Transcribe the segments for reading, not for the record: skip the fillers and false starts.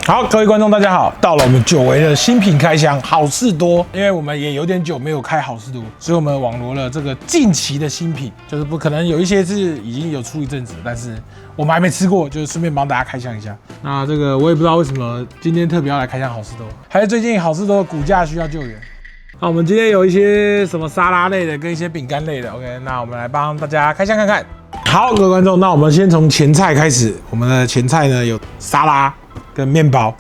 好，各位觀眾大家好，到了我們久違的新品開箱好市多，因為我們也有點久沒有開好市多，所以我們網羅了這個近期的新品，就是不可能有一些是已經有出一陣子，但是我們還沒吃過，就是順便幫大家開箱一下。那這個我也不知道為什麼今天特別要來開箱好市多，還是最近好市多的股價需要救援。那我們今天有一些什麼沙拉類的跟一些餅乾類的 ，OK， 那我們來幫大家開箱看看。好，各位觀眾，那我們先從前菜開始，我們的前菜呢有沙拉跟麵包。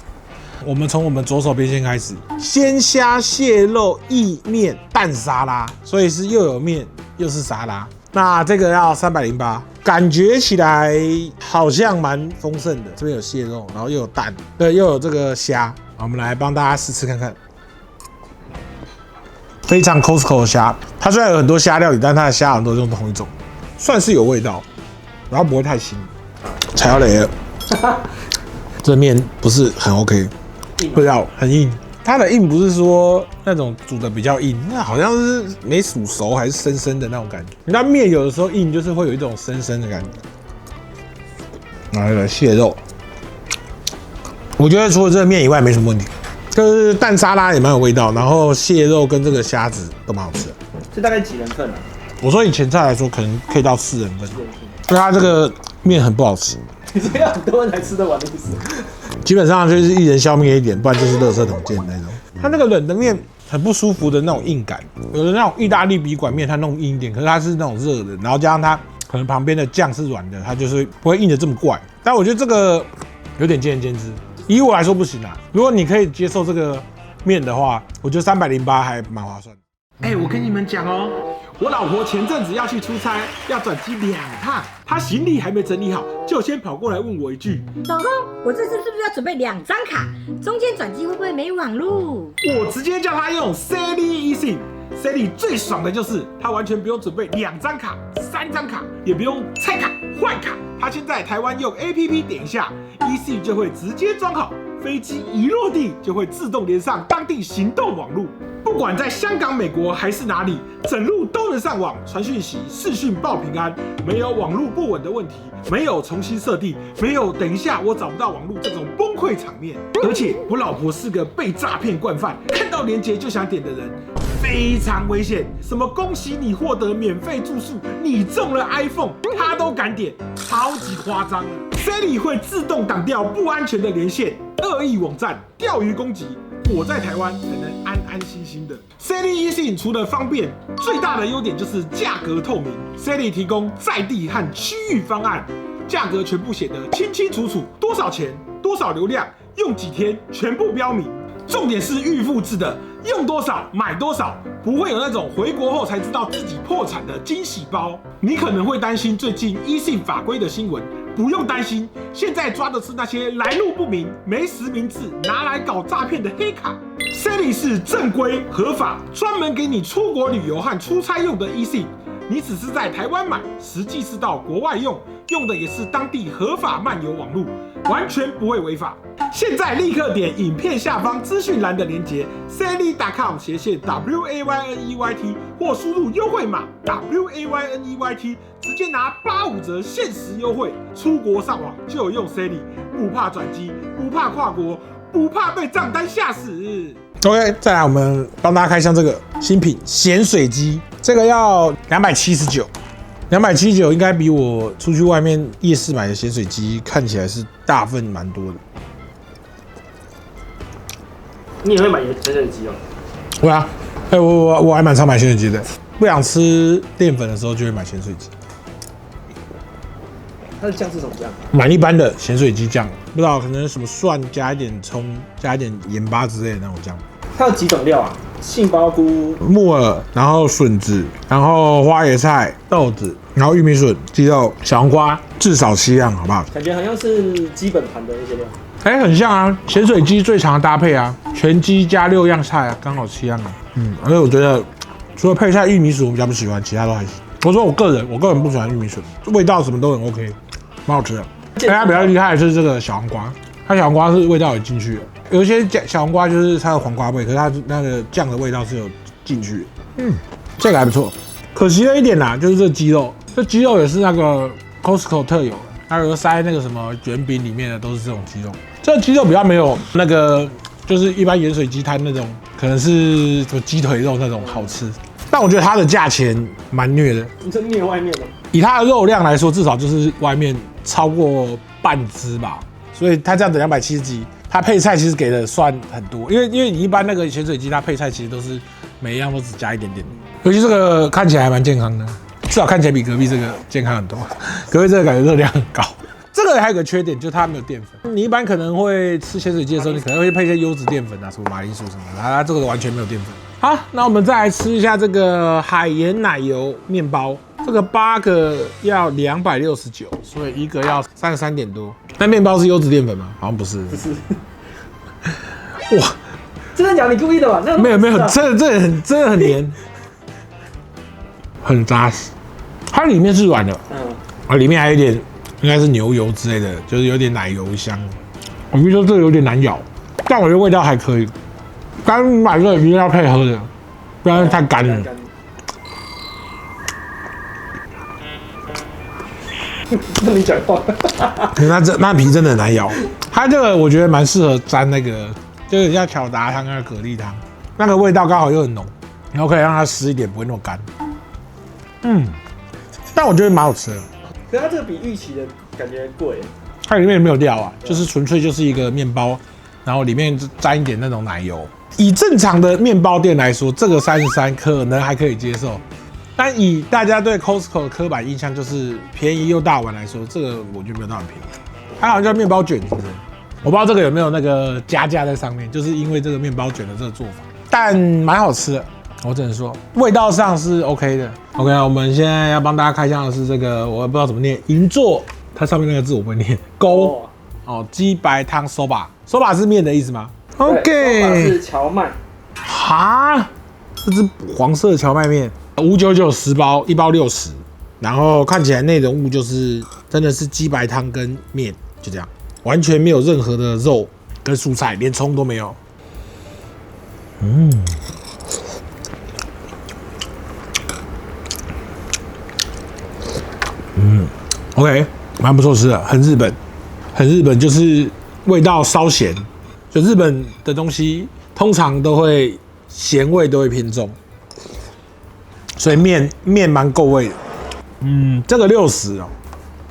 我們從我們左手邊先開始，鮮蝦蟹肉意麵蛋沙拉，所以是又有麵又是沙拉。那這個要308，感覺起來好像蠻豐盛的。這邊有蟹肉，然後又有蛋，對，又有這個蝦。我們來幫大家試吃看看。非常 Costco 的蝦，它雖然有很多蝦料理，但它的蝦很多都用同一種，算是有味道，然後不會太腥。踩到雷了，這麵不是很 OK。不知道，很硬。它的硬不是說那種煮的比較硬，那好像是沒煮熟還是生生的那種感覺。你知道麵有的時候硬，就是會有一種生生的感覺。來蟹肉，我覺得除了這個麵以外沒什麼問題。就是蛋沙拉也蠻有味道，然後蟹肉跟這個蝦子都蠻好吃的。這大概幾人份啊？我說以前菜來說，可能可以到4人份。因為它這個麵很不好吃。你这樣很多人才吃得完的意思。基本上就是一人消灭一點，不然就是垃圾桶見那種。它那個冷的麵很不舒服的那種硬感，有的那種意大利筆管麵它弄硬一點，可是它是那種熱的，然後加上它可能旁邊的醬是軟的，它就是不會硬的這麼怪。但我覺得這個有點見仁見智，以我來說不行啊。如果你可以接受這個麵的話，我覺得308還蠻划算的。我跟你們講哦。我老婆前陣子要去出差，要轉機2趟，她行李還沒整理好，就先跑過來問我一句：“老公，我這次是不是要準備2張卡？中間轉機會不會沒網路？”我直接叫她用 Sally eSIM。Sally 最爽的就是她完全不用準備2張卡、3張卡，也不用拆卡換卡。她現在台灣用 APP 點一下 eSIM 就會直接裝好，飛機一落地就會自動連上當地行動網路。不管在香港、美國還是哪裡，整路都能上網傳訊息、視訊報平安，沒有網路不穩的問題，沒有重新設定，沒有等一下我找不到網路這種崩潰場面。而且我老婆是個被詐騙慣犯，看到連結就想點的人，非常危險。什麼恭喜你獲得免費住宿，你中了 iPhone，她都敢點，超級誇張。Sally 會自動擋掉不安全的連線、惡意網站、釣魚攻擊。我在台灣才能安安心心的。Sally eSIM 除了方便，最大的優點就是價格透明。Sally 提供在地和區域方案，價格全部寫得清清楚楚，多少錢、多少流量、用幾天，全部標明。重點是預付制的，用多少買多少，不會有那種回國後才知道自己破產的驚喜包。你可能會擔心最近eSIM法規的新聞。不用擔心，現在抓的是那些來路不明、沒實名制拿來搞詐騙的黑卡。Sally 是正規合法，專門給你出國旅遊和出差用的eSIM。你只是在台灣買，實際是到國外用，用的也是當地合法漫遊網路，完全不會違法。現在立刻點影片下方資訊欄的連結 sally.com/WAYNEYT 或輸入優惠碼 WAYNEYT， 直接拿85折限時優惠。出國上網就用 Sally， 不怕轉機，不怕跨國，不怕被賬單嚇死。OK， 再來我們幫大家開箱這個新品鹹水雞，這個要279，279應該比我出去外面夜市買的鹹水雞看起來是大份蠻多的。你也會買鹹水雞哦？會啊，我還蠻常買鹹水雞的，不想吃澱粉的時候就會買鹹水雞。它的醬是什麼醬？買一般的鹹水雞醬，不知道可能什麼蒜加一點蔥，加一點鹽巴之類的那種醬。它有幾種料啊？杏鮑菇、木耳，然後筍子，然後花椰菜、豆子，然後玉米筍、雞肉、小黃瓜，至少7樣，好不好？感覺好像是基本盤的一些料。很像啊，鹹水雞最常的搭配啊，全雞加6樣菜啊，剛好7樣啊。而且我覺得除了配菜玉米筍我比較不喜歡，其他都還行。我說我個人不喜歡玉米筍，味道什麼都很 OK， 蠻好吃的。它比較厲害的是這個小黃瓜，它小黃瓜是味道有進去的。有一些小黃瓜就是它的黃瓜味，可是它那個醬的味道是有進去的。這個還不錯。可惜了一點啦，就是這雞肉，這雞肉也是那個 Costco 特有的，還有塞那個什麼捲餅裡面的都是這種雞肉。這個雞肉比較沒有那個，就是一般鹽水雞攤那種，可能是什麼雞腿肉那種好吃。但我覺得它的價錢蠻虐的。你这虐外面的？以它的肉量來說，至少就是外面超過半隻吧。所以它這樣子270幾，它配菜其實給的算很多。因為你一般那個鹹水雞，它配菜其實都是每一樣都只加一點點。尤其這個看起來還蠻健康的，至少看起來比隔壁這個健康很多。隔壁這個感覺熱量很高。這個還有個缺點，就是它沒有澱粉。你一般可能會吃鹹水雞的時候，你可能會配一些優質澱粉啊，什麼馬鈴薯什麼的。它這個完全沒有澱粉。好，那我們再來吃一下這個海鹽奶油麵包。這個8個要269，所以一個要33點多。那麵包是優質澱粉嗎？好像不是。不是。哇，真的假的？你故意的吧？那沒有，真的很黏，很扎實。它裡面是軟的，裡面還有一點應該是牛油之類的，就是有點奶油香。我跟你說，這個有點難咬，但我覺得味道還可以。但買這個一定要配喝的，不然太乾了。那你講話，那皮真的很難咬。它這個我覺得蠻適合沾那個，就是像巧達湯跟蛤蜊湯，那個味道剛好又很濃，然後可以讓它濕一點，不會那麼乾。但我覺得蠻好吃的。可是它這個比預期的感覺貴。它裡面沒有料啊，就是純粹就是一個麵包，然後裡面沾一點那種奶油。以正常的麵包店來說，這個33可能還可以接受。但以大家對 Costco 的刻板印象，就是便宜又大碗來說，這個我覺得沒有那麼便宜。它好像叫麵包卷，是不是？我不知道這個有沒有那個加價在上面，就是因為這個麵包卷的這個做法，但蠻好吃的。我只能說，味道上是 OK 的。OK， 我們現在要幫大家開箱的是這個，我也不知道怎麼念，銀座，它上面那個字我不會念，勾哦，雞白湯 soba 是麵的意思嗎 ？OK， 是蕎麥。哈，這是黃色的蕎麥麵。599 10包，1包60，然後看起來內容物就是真的是雞白湯跟麵，就這樣，完全沒有任何的肉跟蔬菜，連蔥都沒有。OK， 蠻不錯吃的，很日本，就是味道稍鹹，就日本的東西通常都會鹹味都會偏重。所以麵蠻夠味的，這個60哦，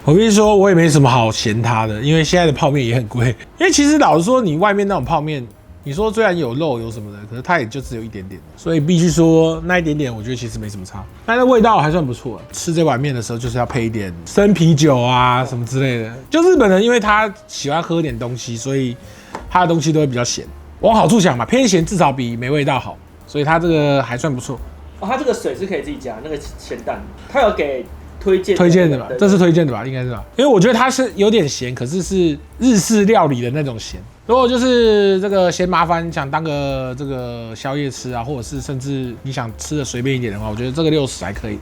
我必須說，我也沒什麼好嫌它的，因為現在的泡麵也很貴。因為其實老實說，你外面那種泡麵，你說雖然有肉有什麼的，可是它也就只有一點點，所以必須說那一點點，我覺得其實沒什麼差。但是味道還算不錯。吃這碗麵的時候，就是要配一點生啤酒啊什麼之類的。就日本人，因為他喜歡喝點東西，所以他的東西都會比較鹹。往好處想嘛，偏鹹至少比沒味道好，所以它這個還算不錯。哦，它這個水是可以自己加，那個鹹蛋，它有給推薦的吧？這是推薦的吧？應該是吧？因為我覺得它是有點鹹，可是是日式料理的那種鹹。如果就是這個嫌麻煩，想當個這個宵夜吃啊，或者是甚至你想吃的隨便一點的話，我覺得這個60還可以。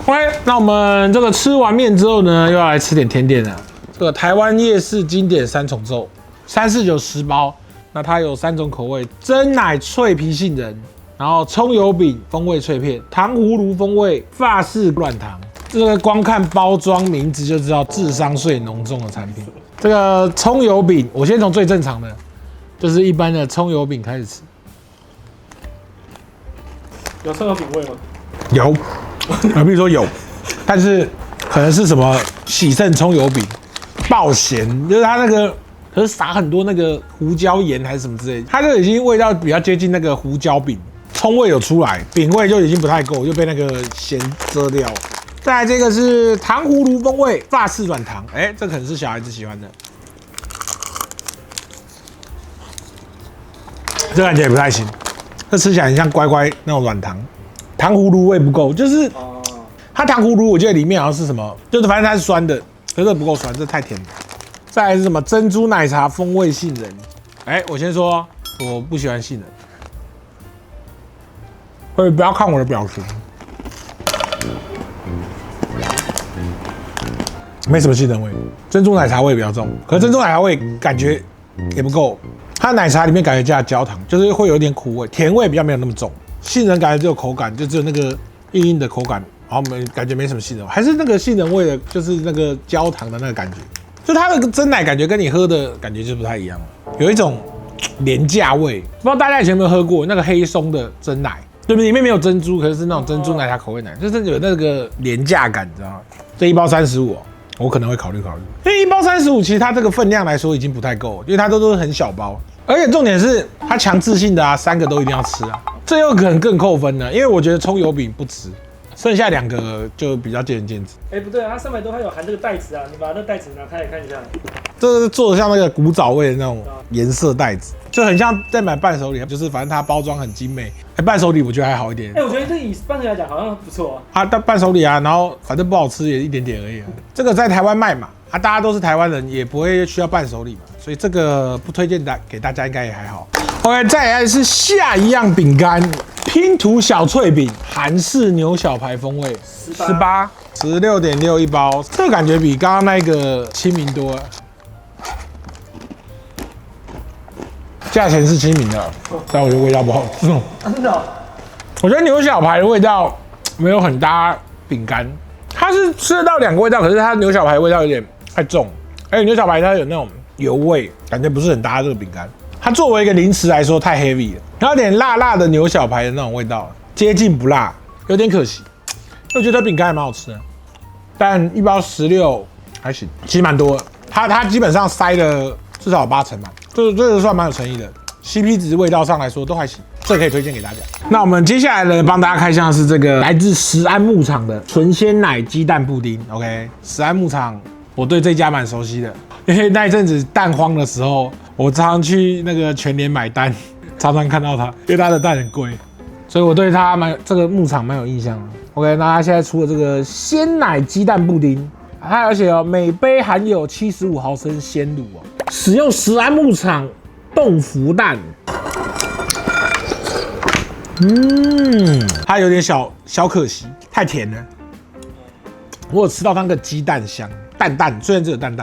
OK， 那我們這個吃完麵之後呢，又要來吃點甜點了。這個台灣夜市經典3重奏，349 10包，那它有3種口味：珍奶脆皮杏仁。然後蔥油餅風味脆片，糖葫蘆風味法式軟糖，這個光看包裝名字就知道智商稅濃重的產品。這個蔥油餅，我先從最正常的，就是一般的蔥油餅開始吃。有蔥油餅味嗎？有，比如說有，但是可能是什麼喜勝蔥油餅，爆鹹，就是它那個。可是撒很多那個胡椒鹽還是什麼之類的，它就已經味道比較接近那個胡椒餅，蔥味有出來，餅味就已經不太夠，就被那個鹹遮掉。再來這個是糖葫蘆風味法式軟糖，這可能是小孩子喜歡的，這感覺也不太行，這吃起來很像乖乖那種軟糖，糖葫蘆味不夠，就是它糖葫蘆我記得裡面好像是什麼，就是反正它是酸的，可是這不夠酸，這太甜了。再來是什麼珍珠奶茶風味杏仁？我先說，我不喜歡杏仁，所以不要看我的表情，沒什麼杏仁味，珍珠奶茶味比較重，可是珍珠奶茶味感覺也不夠，它的奶茶裡面感覺加了焦糖，就是會有一點苦味，甜味比較沒有那麼重，杏仁感覺只有口感，就只有那個硬硬的口感，然後感覺沒什麼杏仁味，還是那個杏仁味的，就是那個焦糖的那個感覺。就它的珍奶感覺跟你喝的感覺就不太一樣，有一種廉價味。不知道大家以前有沒有喝過那個黑松的珍奶，對不對？裡面沒有珍珠，可是那種珍珠奶茶口味奶，就是有那個廉價感，你知道嗎？這一包35，我可能會考慮，因為一包35，其實它這個分量來說已經不太夠，因為它都是很小包，而且重點是它強制性的啊，3個都一定要吃啊，這有可能更扣分了，因為我覺得蔥油餅不吃。剩下2個就比較見仁見智。不对啊，它300多它有含這個袋子啊，你把那袋子拿開來看一下。這是做的像那個古早味的那種顏色袋子，就很像在買伴手禮，就是反正它包裝很精美。伴手禮我覺得還好一點。我覺得這以伴手禮來講好像不錯啊。但伴手禮啊，然後反正不好吃也一點點而已。這個在台灣賣嘛，大家都是台灣人，也不會需要伴手禮嘛，所以這個不推薦給大家，應該也還好。OK， 再來是下一樣餅乾。拼圖小脆餅，韓式牛小排風味，18 16.6一包，這個感覺比剛剛那個親民多了，價錢是親民的，但我覺得味道不好吃。真的？我覺得牛小排的味道沒有很搭餅乾，它是吃得到2個味道，可是它牛小排的味道有點太重，而且牛小排它有那種油味，感覺不是很搭這個餅乾。它作為一個零食來說太 heavy 了，然後有點辣辣的牛小排的那種味道，接近不辣，有點可惜。我覺得餅乾還蠻好吃的，但一包16還行，其實蠻多的。它基本上塞了至少有80%吧，這個算蠻有誠意的。CP 值味道上來說都還行，這個可以推薦給大家。那我們接下來呢，幫大家開箱的是這個來自食安牧場的純鮮奶雞蛋布丁。OK， 食安牧場我對這家蠻熟悉的，因為那一陣子蛋荒的時候。我常常去那個全聯買蛋，常常看到它，因為它的蛋很貴，所以我對它這個牧場蠻有印象的。OK， 那它現在出了這個鮮奶雞蛋布丁，它而且每杯含有75毫升鮮乳哦，使用食安牧場凍福蛋，它有點小可惜，太甜了。我有吃到那個雞蛋香，淡，雖然只有淡。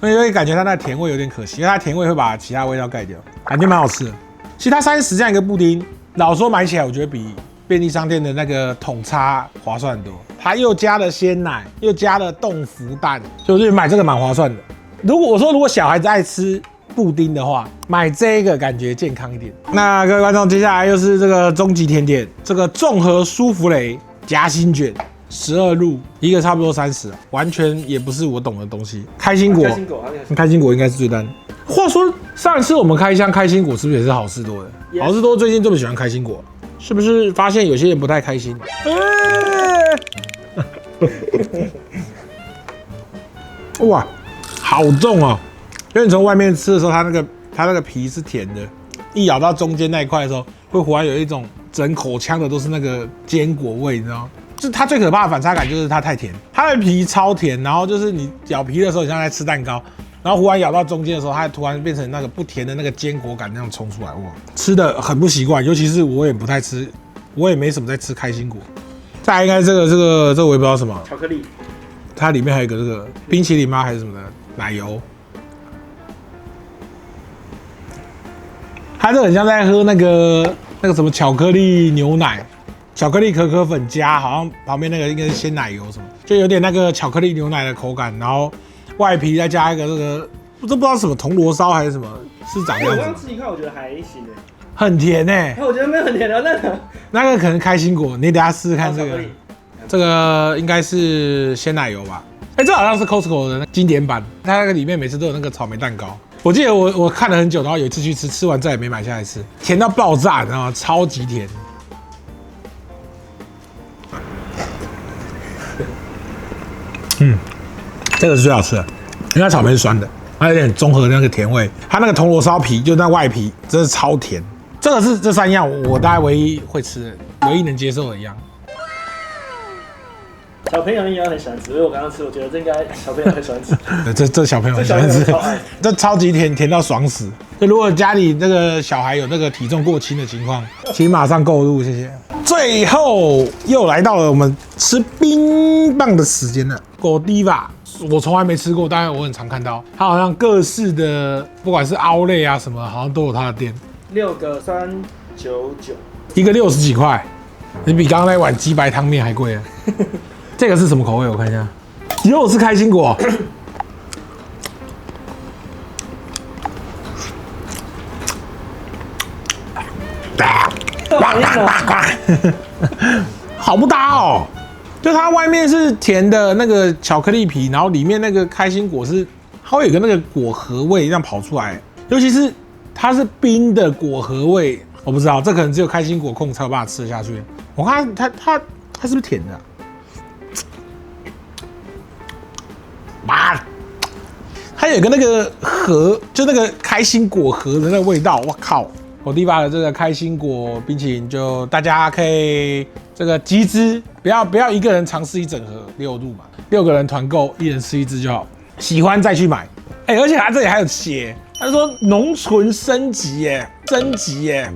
因為感覺它那甜味有點可惜，因為它甜味會把其他味道蓋掉，感覺蠻好吃的。其實它30這樣一個布丁，老實說買起來我覺得比便利商店的那個桶叉划算很多。它又加了鮮奶，又加了凍福蛋，就是買這個蠻划算的。如果小孩子愛吃布丁的話，買這個感覺健康一點。那各位觀眾，接下來又是這個終極甜點，這個綜合舒芙蕾夾心卷。12入，一個差不多30，完全也不是我懂的東西。開心果應該是最單。話說上一次我們開箱開心果是不是也是好市多的？ Yes. 好市多最近這麼喜歡開心果，是不是發現有些人不太開心？哇，好重哦！因為你從外面吃的時候，它那個皮是甜的，一咬到中間那一塊的時候，會忽然有一種整口腔的都是那個堅果味，你知道嗎？就是它最可怕的反差感就是它太甜，它的皮超甜，然後就是你咬皮的時候，你像在吃蛋糕，然後忽然咬到中間的時候，它突然变成那個不甜的那個堅果感那樣衝出來，哇，吃的很不習慣，尤其是我也不太吃，我也沒什麼在吃開心果。再來應該這個我也不知道什麼，巧克力，它裡面還有一個這個冰淇淋嗎還是什麼的奶油？它這很像在喝那個什麼巧克力牛奶。巧克力可可粉加，好像旁邊那個應該是鮮奶油什麼，就有點那個巧克力牛奶的口感，然後外皮再加一個這個，不知道什麼銅鑼燒還是什麼，是長這樣子。我剛吃一塊，我覺得還行誒，很甜誒。我覺得沒有很甜的，那個可能開心果，你等下試試看這個。這個應該是鮮奶油吧？這好像是 Costco 的經典版，它那個裡面每次都有那個草莓蛋糕。我記得我看了很久，然後有一次去吃完再也沒買下來吃，甜到爆炸，你知道嗎？超級甜。這個是最好吃的，因為它草莓是酸的，它有點綜合的那個甜味。它那個銅鑼燒皮，就那外皮，真是超甜。這個是這3樣我大概唯一會吃的，唯一能接受的一樣。小朋友應該很喜歡吃，因為我剛剛吃，我覺得這應該小朋友很喜歡吃。這小朋友很喜歡吃，這超級甜，甜到爽死。就如果家裡那個小孩有那個體重過輕的情況，請馬上購入，謝謝。最後又來到了我們吃冰棒的時間了。果滴吧，我從來沒吃過，當然我很常看到，它好像各式的，不管是奧萊啊什麼，好像都有它的店。6個399，一個60幾塊，你比剛剛那碗雞白湯麵還貴啊！這個是什麼口味？我看一下，又是開心果。反應哦。好不搭哦。就它外面是甜的那個巧克力皮，然後裡面那個開心果是它會有個那個果核味這樣跑出來，尤其是它是冰的果核味，我不知道這可能只有開心果控才有辦法吃得下去。我看它是不是甜的啊？媽，它有個那個核，就那個開心果核的那個味道，我靠！我弟爸的這個開心果冰淇淋，就大家可以這個集資，不要一個人嘗試一整盒6度嘛，6個人團購，一人吃1支就好。喜歡再去買，而且它這裡還有寫，他說濃醇升級耶，升級耶。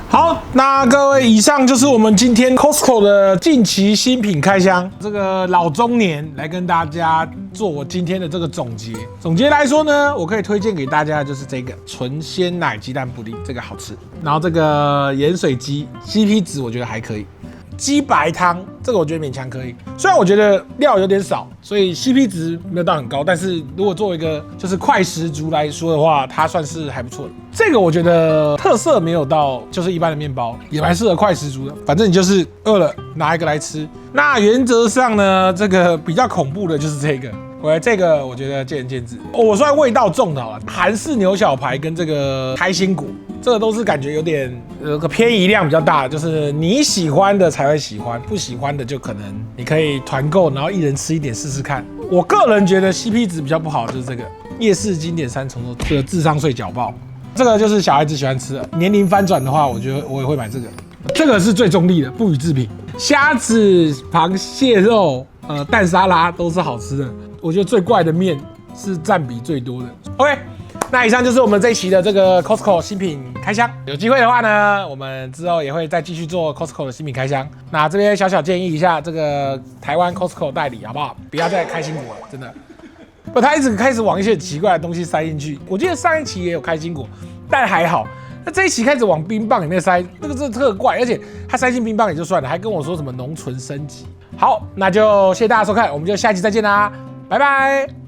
好，那各位，以上就是我們今天 Costco 的近期新品開箱。這個老中年來跟大家做我今天的這個總結。總結來說呢，我可以推薦給大家的就是這個純鮮奶雞蛋布丁，這個好吃。然後這個鹽水雞 CP 值我覺得還可以。雞白湯這個我覺得勉強可以，雖然我覺得料有點少，所以 CP 值沒有到很高，但是如果作為一個就是快食族來說的話，它算是還不錯的。這個我覺得特色沒有到，就是一般的麵包，也蠻適合快食族的。反正你就是餓了拿一個來吃。那原則上呢，這個比較恐怖的就是這個，這個我覺得見仁見智。我算味道重的好了，韓式牛小排跟這個開心果。這個都是感覺有點個偏移量比較大，就是你喜歡的才會喜歡，不喜歡的就可能你可以團購，然後一人吃一點試試看。我個人覺得 CP 值比較不好的就是這個夜市經典3重奏，這個智商稅攪爆，這個就是小孩子喜歡吃的。年齡翻轉的話，我覺得我也會買這個。這個是最中立的，不予置評。蝦子、螃蟹肉、蛋沙拉都是好吃的。我覺得最怪的麵是佔比最多的。OK。那以上就是我們這一期的這個 Costco 新品開箱。有機會的話呢，我們之後也會再繼續做 Costco 的新品開箱。那這邊小小建議一下，這個台灣 Costco 代理好不好？不要再開心果了，真的。不，他一直開始往一些奇怪的東西塞進去。我記得上一期也有開心果，但還好。那這一期開始往冰棒裡面塞，那個真的特怪，而且他塞進冰棒也就算了，還跟我說什麼濃醇升級。好，那就謝謝大家收看，我們就下期再見啦，拜拜。